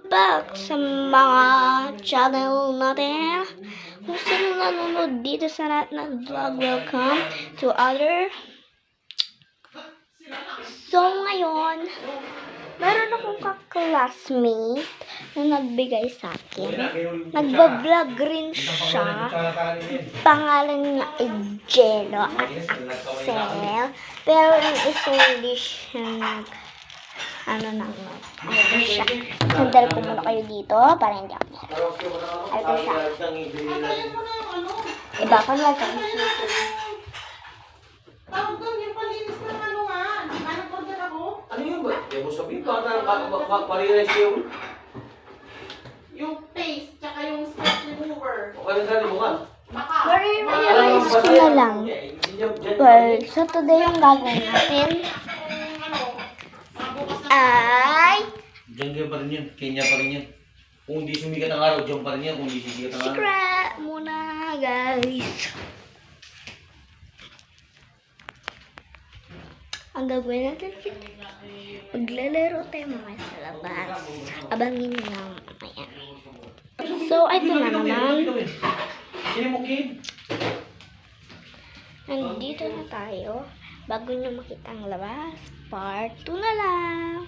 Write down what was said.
Back sa mga channel natin. Kung sino nanonood dito sa lahat ng vlog, welcome to other. So ngayon, meron akong kaklasmate na nagbigay sa akin. Nagbablog rin siya. Pangalan niya ay Jello at Axel. Pero yung isa hindi siya siya. Sandal ko muna kayo dito para hindi ako ito siya. Iba ko lang kami. Tawag doon, yung palinis ng ano nga. Naghanap order ako. Ano yun ba? Yung mo sabihin, parinis yung... Yung paste, tsaka yung scratch remover. O kaya dali mo ka. Baka. Realize ko na lang. Well, so today yung gagawin natin ay Diyan pa rin yun. Kenya pa rin yan. Kung hindi sumikat ang araw, diyan pa rin yan. Kung hindi sumikat ang araw. secret muna, guys. Ang gagawin natin, maglalaro tayo mamaya sa labas. Abangin nyo na mamaya. So, ito na naman. Sino mo, kid? Nandito na tayo. Bago nyo makita ang labas, part 2 na lang.